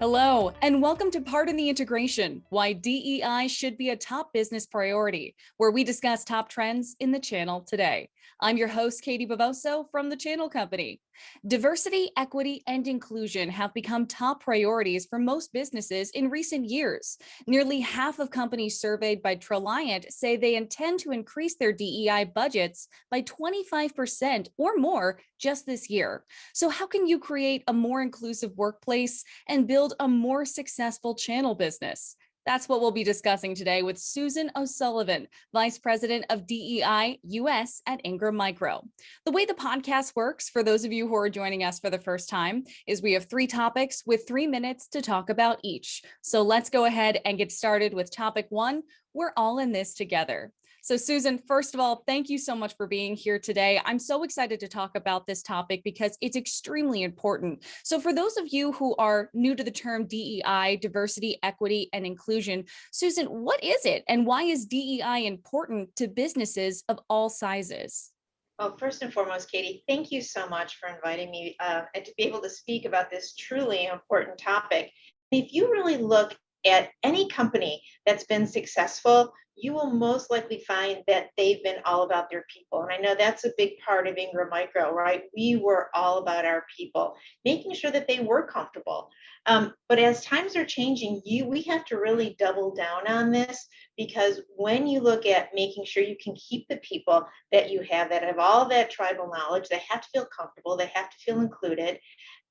Hello, and welcome to Pardon the Integration, Why DEI Should Be a Top Business Priority, where we discuss top trends in the channel today. I'm your host, Katie Bavoso from the Channel Company. Diversity, equity, and inclusion have become top priorities for most businesses in recent years. Nearly half of companies surveyed by Treliant say they intend to increase their DEI budgets by 25% or more just this year. So how can you create a more inclusive workplace and build a more successful channel business? That's what we'll be discussing today with Susan O'Sullivan, Vice President of DEI US at Ingram Micro. The way the podcast works, for those of you who are joining us for the first time, is we have 3 topics with 3 minutes to talk about each. So let's go ahead and get started with topic 1. We're all in this together. So Susan, first of all, thank you so much for being here today. I'm so excited to talk about this topic because it's extremely important. So for those of you who are new to the term DEI, diversity, equity, and inclusion, Susan, what is it and why is DEI important to businesses of all sizes? Well, first and foremost, Katie, thank you so much for inviting me and to be able to speak about this truly important topic. If you really look at any company that's been successful, you will most likely find that they've been all about their people. And I know that's a big part of Ingram Micro, right? We were all about our people, making sure that they were comfortable. But as times are changing, we have to really double down on this, because when you look at making sure you can keep the people that you have that have all that tribal knowledge, they have to feel comfortable, they have to feel included.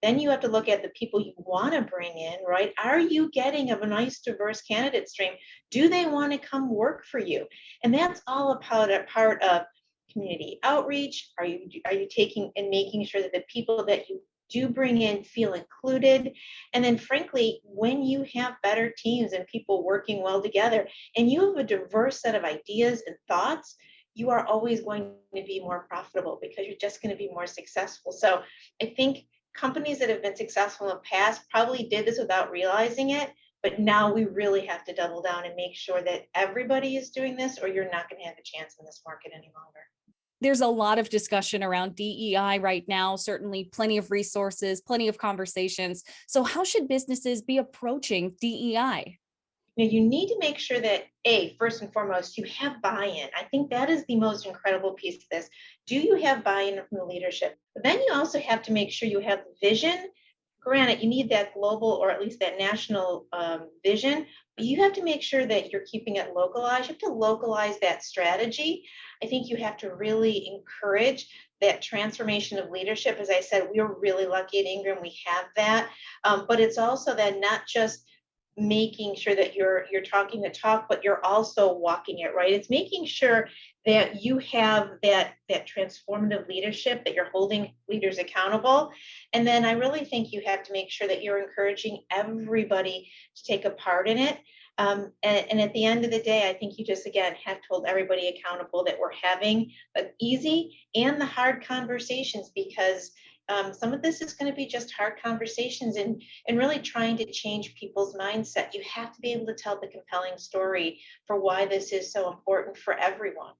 Then you have to look at the people you want to bring in, right? Are you getting a nice diverse candidate stream? Do they want to come work for you? And that's all about a part of community outreach. Are you taking and making sure that the people that you do bring in feel included? And then frankly, when you have better teams and people working well together and you have a diverse set of ideas and thoughts, you are always going to be more profitable because you're just going to be more successful. So I think companies that have been successful in the past probably did this without realizing it, but now we really have to double down and make sure that everybody is doing this, or you're not going to have a chance in this market any longer. There's a lot of discussion around DEI right now, certainly plenty of resources, plenty of conversations. So how should businesses be approaching DEI? Now, you need to make sure that, first and foremost, you have buy-in. I think that is the most incredible piece of this. Do you have buy-in from the leadership? But then you also have to make sure you have vision. Granted, you need that global or at least that national vision, but you have to make sure that you're keeping it localized. You have to localize that strategy. I think you have to really encourage that transformation of leadership. As I said, we're really lucky at Ingram, we have that. But it's also that not just making sure that you're talking the talk, but you're also walking it, right? It's making sure that you have that transformative leadership, that you're holding leaders accountable. And then I really think you have to make sure that you're encouraging everybody to take a part in it. And at the end of the day, I think you just, again, have to hold everybody accountable, that we're having the easy and the hard conversations, because some of this is going to be just hard conversations and really trying to change people's mindset. You have to be able to tell the compelling story for why this is so important for everyone.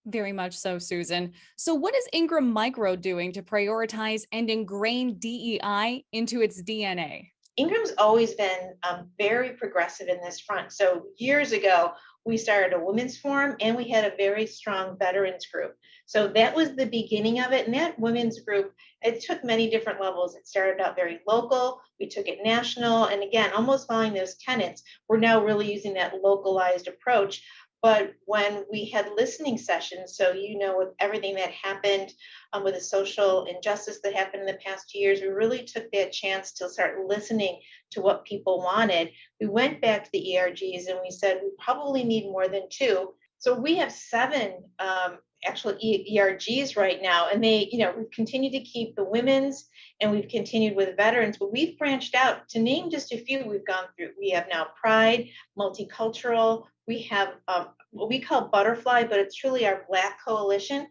Very much so, Susan. So what is Ingram Micro doing to prioritize and ingrain DEI into its DNA? Ingram's always been very progressive in this front. So years ago, we started a women's forum and we had a very strong veterans group. So that was the beginning of it. And that women's group, it took many different levels. It started out very local, we took it national. And again, almost following those tenets, we're now really using that localized approach. But when we had listening sessions, so with everything that happened with the social injustice that happened in the past 2 years, we really took that chance to start listening to what people wanted. We went back to the ERGs and we said we probably need more than 2. So we have 7 actual ERGs right now, and we've continued to keep the women's and we've continued with veterans, but we've branched out. To name just a few, we've gone through. We have now Pride, multicultural. We have what we call Butterfly, but it's truly our Black coalition.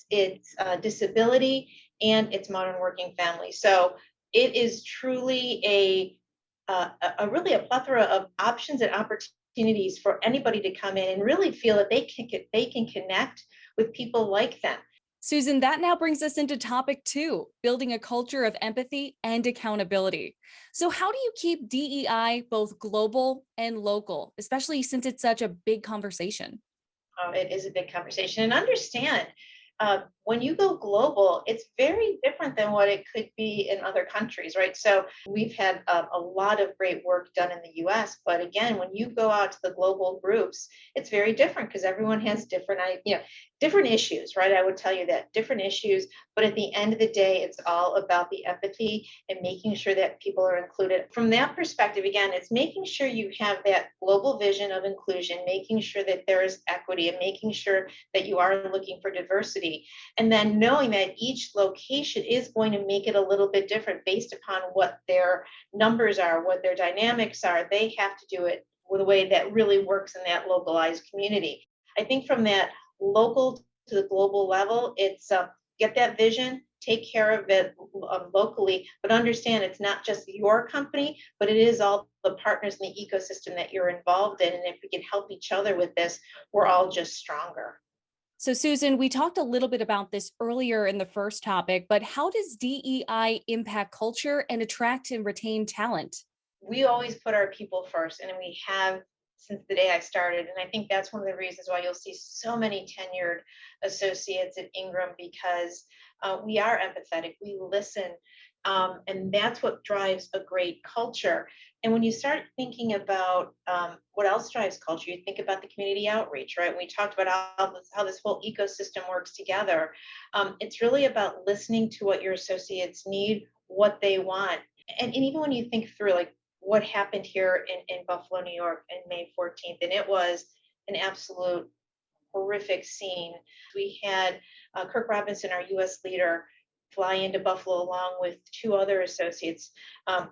It's disability, and it's modern working family. So it is truly really a plethora of options and opportunities for anybody to come in and really feel that they can connect with people like them. Susan, that now brings us into topic two, building a culture of empathy and accountability. So, how do you keep DEI both global and local, especially since it's such a big conversation? It is a big conversation. And understand, when you go global, it's very different than what it could be in other countries, right? So we've had a lot of great work done in the US, but again, when you go out to the global groups, it's very different because everyone has different, different issues, right? I would tell you that different issues, but at the end of the day, it's all about the empathy and making sure that people are included. From that perspective, again, it's making sure you have that global vision of inclusion, making sure that there is equity and making sure that you are looking for diversity. And then knowing that each location is going to make it a little bit different based upon what their numbers are, what their dynamics are. They have to do it with a way that really works in that localized community. I think from that local to the global level, it's get that vision, take care of it locally, but understand it's not just your company, but it is all the partners in the ecosystem that you're involved in. And if we can help each other with this, we're all just stronger. So, Susan, we talked a little bit about this earlier in the first topic, but how does DEI impact culture and attract and retain talent? We always put our people first, and we have since the day I started. And I think that's one of the reasons why you'll see so many tenured associates at Ingram because we are empathetic, we listen, and that's what drives a great culture. And when you start thinking about what else drives culture, you think about the community outreach, right? We talked about how this whole ecosystem works together. It's really about listening to what your associates need, what they want. And even when you think through like what happened here in Buffalo, New York in May 14th, and it was an absolute horrific scene. We had Kirk Robinson, our US leader, fly into Buffalo along with two other associates,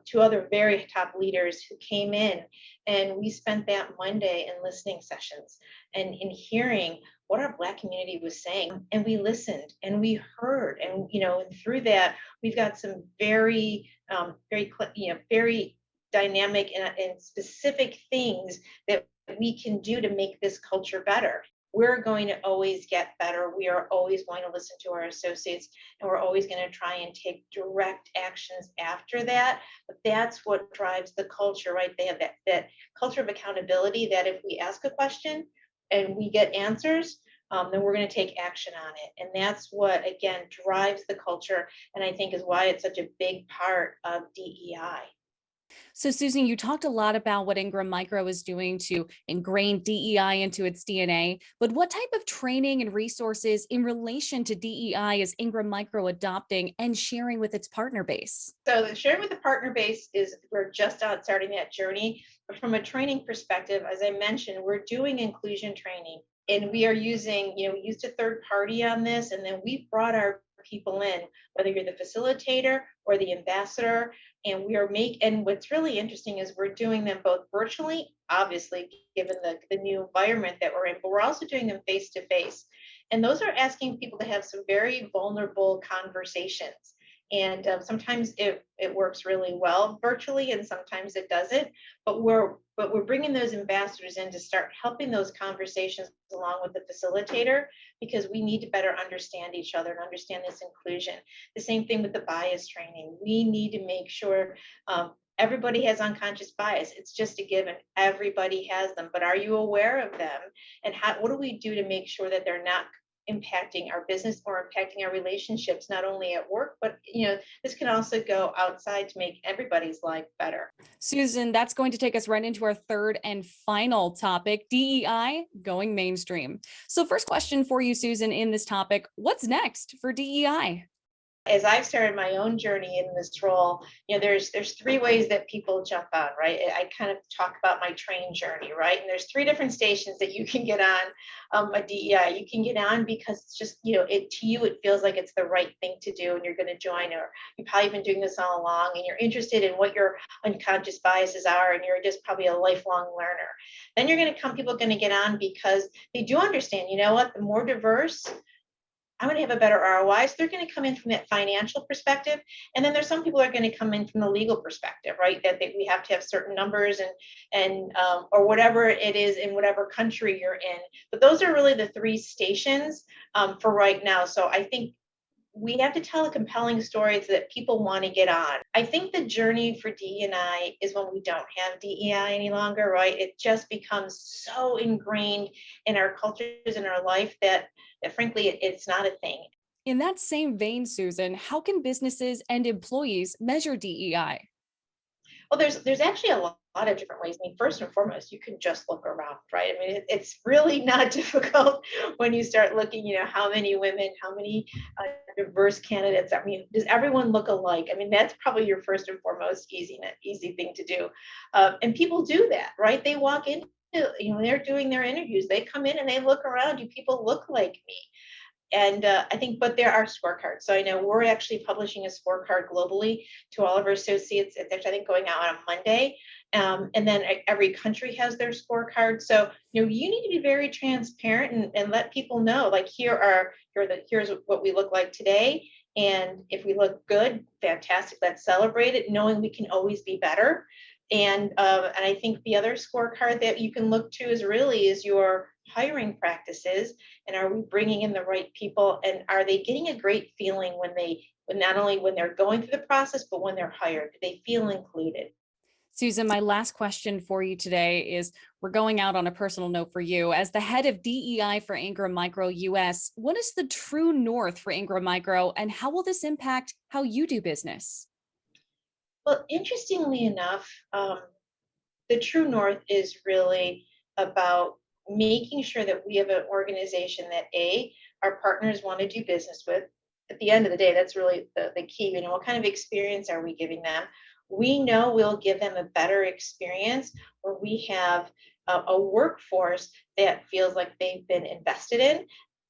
two other very top leaders who came in. And we spent that Monday in listening sessions and in hearing what our Black community was saying. And we listened and we heard. And, and through that, we've got some very dynamic and specific things that we can do to make this culture better. We're going to always get better. We are always going to listen to our associates, and we're always going to try and take direct actions after that. But that's what drives the culture, right? They have that culture of accountability that if we ask a question and we get answers, then we're going to take action on it. And that's what, again, drives the culture. And I think is why it's such a big part of DEI. So, Susan, you talked a lot about what Ingram Micro is doing to ingrain DEI into its DNA, but what type of training and resources in relation to DEI is Ingram Micro adopting and sharing with its partner base? So the sharing with the partner base is we're just out starting that journey. But from a training perspective, as I mentioned, we're doing inclusion training and we are using, we used a third party on this, and then we brought our people in, whether you're the facilitator or the ambassador, and and what's really interesting is we're doing them both virtually, obviously, given the new environment that we're in, but we're also doing them face to face. And those are asking people to have some very vulnerable conversations. And sometimes it works really well virtually, and sometimes it doesn't. But we're bringing those ambassadors in to start helping those conversations along with the facilitator because we need to better understand each other and understand this inclusion. The same thing with the bias training. We need to make sure everybody has unconscious bias. It's just a given. Everybody has them, but are you aware of them? And what do we do to make sure that they're not impacting our business or impacting our relationships, not only at work, but this can also go outside to make everybody's life better. Susan, that's going to take us right into our third and final topic, DEI going mainstream. So, first question for you, Susan, in this topic, what's next for DEI? As I've started my own journey in this role, there's three ways that people jump on, right? I kind of talk about my train journey, right? And there's three different stations that you can get on a DEI. You can get on because it's just, it feels like it's the right thing to do, and you're going to join, or you've probably been doing this all along, and you're interested in what your unconscious biases are, and you're just probably a lifelong learner. Then people are going to get on because they do understand, the more diverse I'm going to have a better ROI. So they're going to come in from that financial perspective. And then there's some people are going to come in from the legal perspective, right? That we have to have certain numbers and or whatever it is in whatever country you're in. But those are really the three stations for right now. So I think we have to tell a compelling story so that people want to get on. I think the journey for DEI is when we don't have DEI any longer, right? It just becomes so ingrained in our cultures and our life that frankly, it's not a thing. In that same vein, Susan, how can businesses and employees measure DEI? Well, there's actually a lot of different ways. I mean, first and foremost, you can just look around, right? I mean, it's really not difficult when you start looking. How many women, how many diverse candidates. I mean, does everyone look alike? I mean, that's probably your first and foremost easy thing to do, and people do that, right? They walk in. They're doing their interviews. They come in and they look around. Do people look like me? And I think, but there are scorecards. So I know we're actually publishing a scorecard globally to all of our associates. It's actually, I think, going out on Monday. And then every country has their scorecard. So, you need to be very transparent and let people know, like, here's what we look like today. And if we look good, fantastic, let's celebrate it, knowing we can always be better. And I think the other scorecard that you can look to is your hiring practices, and are we bringing in the right people, and are they getting a great feeling when not only when they're going through the process, but when they're hired, do they feel included? Susan, my last question for you today is, we're going out on a personal note for you. As the head of DEI for Ingram Micro US, what is the true north for Ingram Micro, and how will this impact how you do business? Well, interestingly enough, the true north is really about making sure that we have an organization that our partners want to do business with. At the end of the day, that's really the key. What kind of experience are we giving them? We know we'll give them a better experience where we have a workforce that feels like they've been invested in,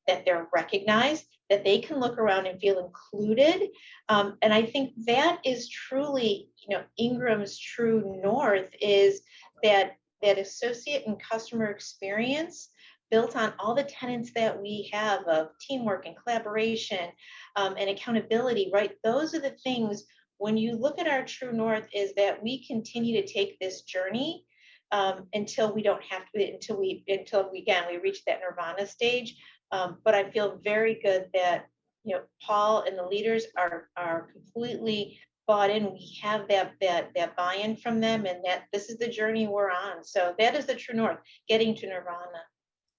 that they're recognized, that they can look around and feel included. And I think that is truly, Ingram's true north, is that associate and customer experience built on all the tenets that we have of teamwork and collaboration, and accountability, right? Those are the things, when you look at our true north, is that we continue to take this journey until we don't have to, until we reach that nirvana stage. But I feel very good that Paul and the leaders are completely bought in. We have that buy-in from them, and that this is the journey we're on. So that is the true north, getting to nirvana.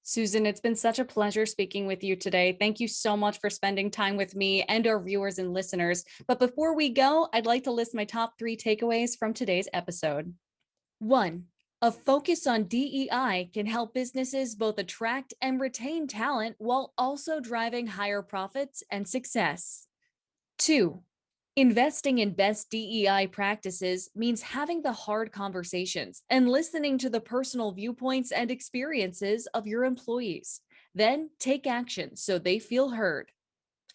Susan, it's been such a pleasure speaking with you today. Thank you so much for spending time with me and our viewers and listeners. But before we go, I'd like to list my top 3 takeaways from today's episode. 1. A focus on DEI can help businesses both attract and retain talent while also driving higher profits and success. 2. Investing in best DEI practices means having the hard conversations and listening to the personal viewpoints and experiences of your employees. Then take action so they feel heard.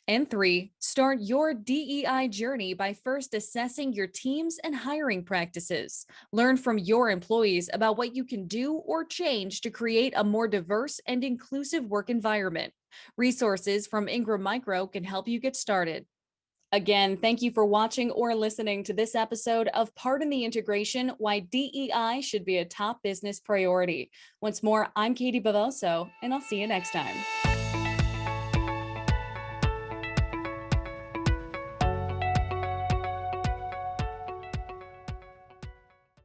And 3, start your DEI journey by first assessing your teams and hiring practices. Learn from your employees about what you can do or change to create a more diverse and inclusive work environment. Resources from Ingram Micro can help you get started. Again, thank you for watching or listening to this episode of Pardon the Integration: Why DEI Should Be a Top Business Priority. Once more, I'm Katie Bavoso, and I'll see you next time.